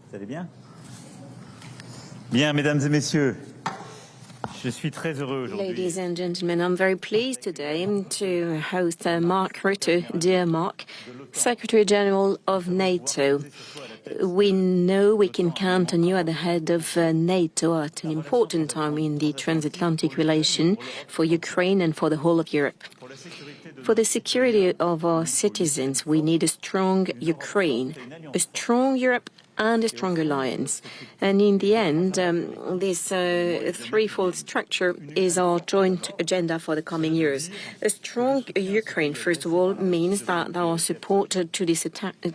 Vous allez bien? Bien, mesdames et messieurs, je suis très heureux aujourd'hui. Ladies and gentlemen, I'm very pleased today to host Mark Rutte, dear Mark, Secretary General of NATO. We know we can count on you at the head of NATO at an important time in the transatlantic relation for Ukraine and for the whole of Europe. For the security of our citizens, we need a strong Ukraine, a strong Europe, and a strong alliance. And in the end, this threefold structure is our joint agenda for the coming years. A strong Ukraine, first of all, means that our support to this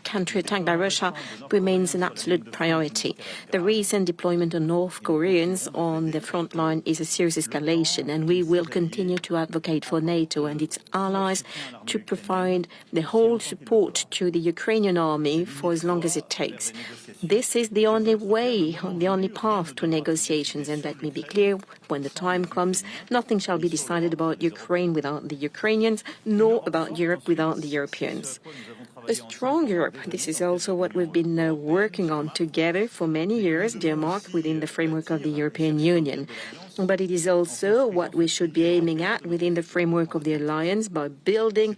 country attacked by Russia remains an absolute priority. The recent deployment of North Koreans on the front line is a serious escalation, and we will continue to advocate for NATO and its allies to provide the whole support to the Ukrainian army for as long as it takes. This is the only way, the only path to negotiations, and let me be clear, when the time comes, nothing shall be decided about Ukraine without the Ukrainians, nor about Europe without the Europeans. A strong Europe, this is also what we've been working on together for many years, dear Mark, within the framework of the European Union. But it is also what we should be aiming at within the framework of the alliance by building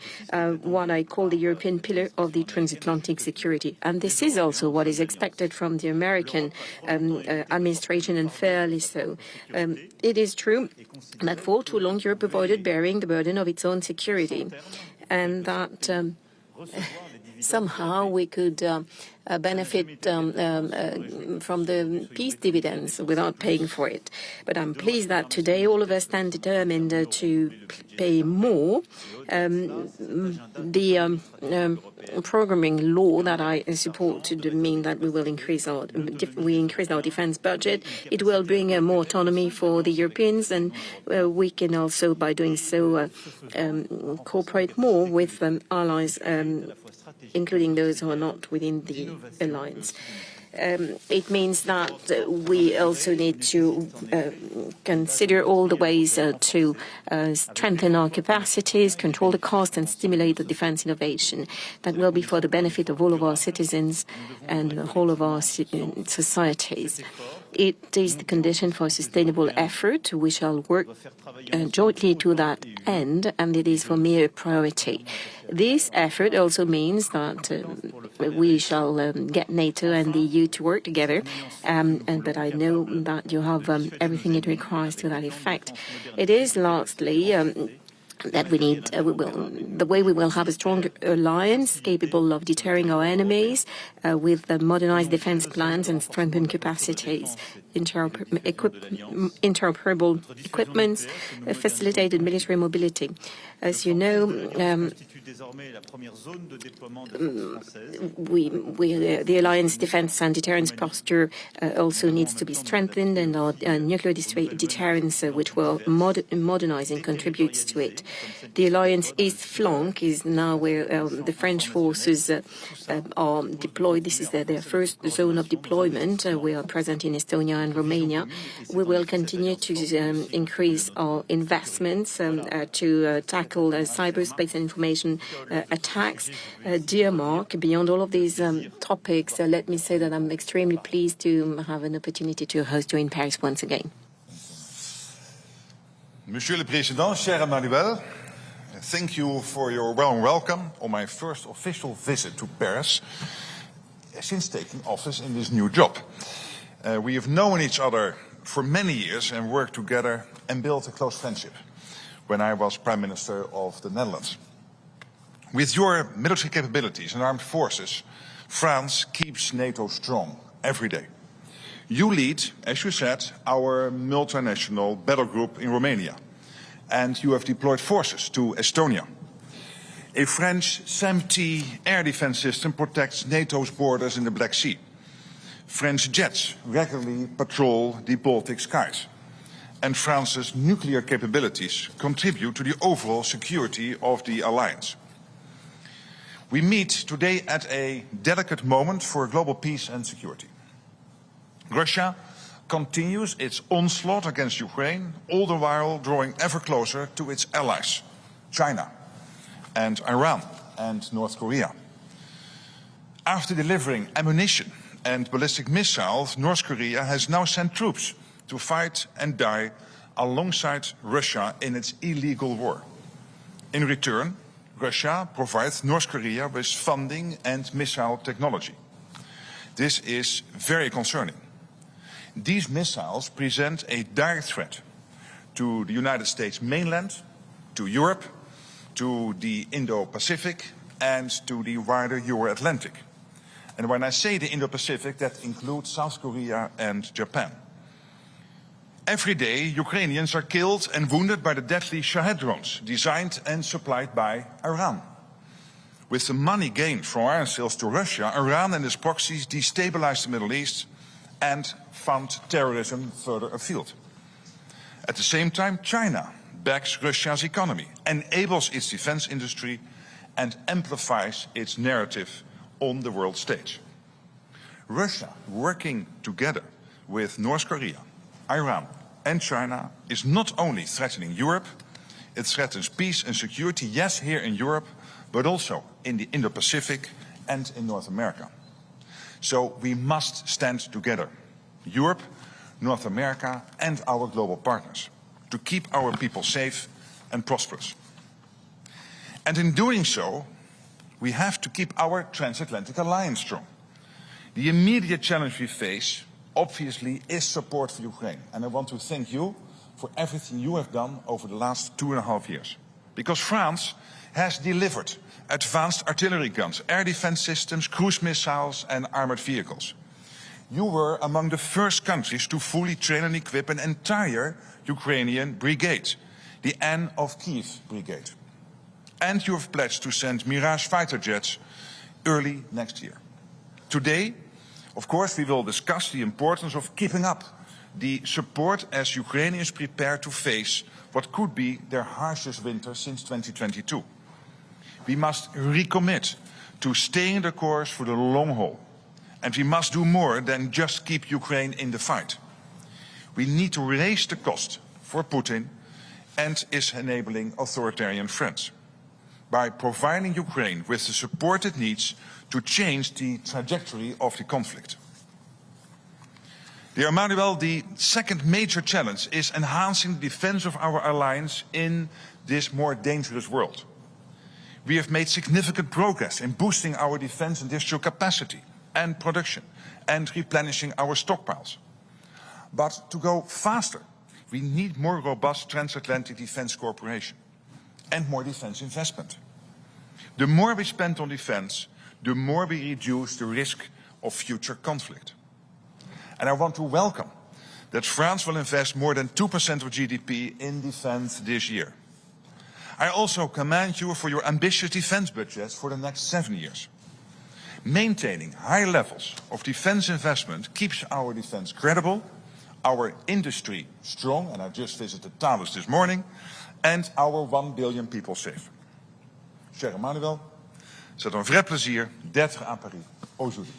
what I call the European pillar of the transatlantic security. And this is also what is expected from the American administration, and fairly so. It is true that for too long Europe avoided bearing the burden of its own security, and that somehow we could benefit from the peace dividends without paying for it. But I'm pleased that today all of us stand determined to pay more. The programming law that I support would mean that we will increase our defense budget. It will bring more autonomy for the Europeans, and we can also, by doing so, cooperate more with allies, including those who are not within the alliance. It means that we also need to consider all the ways to strengthen our capacities, control the cost, and stimulate the defense innovation. That will be for the benefit of all of our citizens and the whole of our societies. It is the condition for a sustainable effort. We shall work jointly to that end, and it is for me a priority. This effort also means that we shall get NATO and the EU to work together, but I know that you have everything it requires to that effect. It is lastly that we need, the way we will have a strong alliance capable of deterring our enemies with modernized defense plans and strengthened capacities, interoperable equipments, facilitated military mobility. As you know, the alliance defense and deterrence posture also needs to be strengthened, and our nuclear deterrence, which we're modernizing, contributes to it. The alliance east flank is now where the French forces are deployed. This is their first zone of deployment. We are present in Estonia and Romania. We will continue to increase our investments to tackle cyberspace and information attacks. Dear Mark, beyond all of these topics, let me say that I'm extremely pleased to have an opportunity to host you in Paris once again. Monsieur le Président, cher Emmanuel, thank you for your warm welcome on my first official visit to Paris since taking office in this new job. We have known each other for many years and worked together and built a close friendship when I was Prime Minister of the Netherlands. With your military capabilities and armed forces, France keeps NATO strong every day. You lead, as you said, our multinational battle group in Romania, and you have deployed forces to Estonia. A French SAMP-T air defense system protects NATO's borders in the Black Sea. French jets regularly patrol the Baltic skies. And France's nuclear capabilities contribute to the overall security of the alliance. We meet today at a delicate moment for global peace and security. Russia continues its onslaught against Ukraine, all the while drawing ever closer to its allies, China and Iran and North Korea. After delivering ammunition and ballistic missiles, North Korea has now sent troops to fight and die alongside Russia in its illegal war. In return, Russia provides North Korea with funding and missile technology. This is very concerning. These missiles present a direct threat to the United States mainland, to Europe, to the Indo-Pacific, and to the wider Euro-Atlantic. And when I say the Indo-Pacific, that includes South Korea and Japan. Every day, Ukrainians are killed and wounded by the deadly Shahed drones, designed and supplied by Iran. With the money gained from arms sales to Russia, Iran and its proxies destabilize the Middle East and fund terrorism further afield. At the same time, China backs Russia's economy, enables its defense industry, and amplifies its narrative on the world stage. Russia, working together with North Korea, Iran, and China, is not only threatening Europe, it threatens peace and security, yes, here in Europe, but also in the Indo-Pacific and in North America. So we must stand together, Europe, North America, and our global partners, to keep our people safe and prosperous. And in doing so, we have to keep our transatlantic alliance strong. The immediate challenge we face, obviously, is support for Ukraine. And I want to thank you for everything you have done over the last 2.5 years. Because France has delivered advanced artillery guns, air defense systems, cruise missiles, and armored vehicles. You were among the first countries to fully train and equip an entire Ukrainian brigade, the NOV brigade. And you have pledged to send Mirage fighter jets early next year. Today, of course, we will discuss the importance of keeping up the support as Ukrainians prepare to face what could be their harshest winter since 2022. We must recommit to staying the course for the long haul. And we must do more than just keep Ukraine in the fight. We need to raise the cost for Putin and his enabling authoritarian friends by providing Ukraine with the support it needs to change the trajectory of the conflict. Dear Emmanuel, the second major challenge is enhancing the defense of our alliance in this more dangerous world. We have made significant progress in boosting our defense industrial capacity and production and replenishing our stockpiles. But to go faster, we need more robust transatlantic defense cooperation and more defense investment. The more we spend on defense, the more we reduce the risk of future conflict. And I want to welcome that France will invest more than 2% of GDP in defense this year. I also commend you for your ambitious defense budgets for the next 7 years. Maintaining high levels of defense investment keeps our defense credible, our industry strong, and I just visited Thales this morning, and our 1 billion people safe. Cher Emmanuel, c'est un vrai plaisir d'être à Paris aujourd'hui.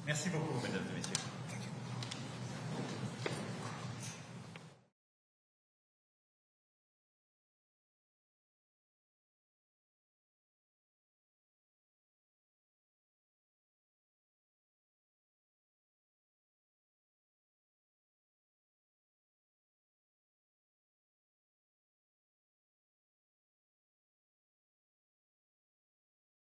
Merci beaucoup, mesdames et messieurs.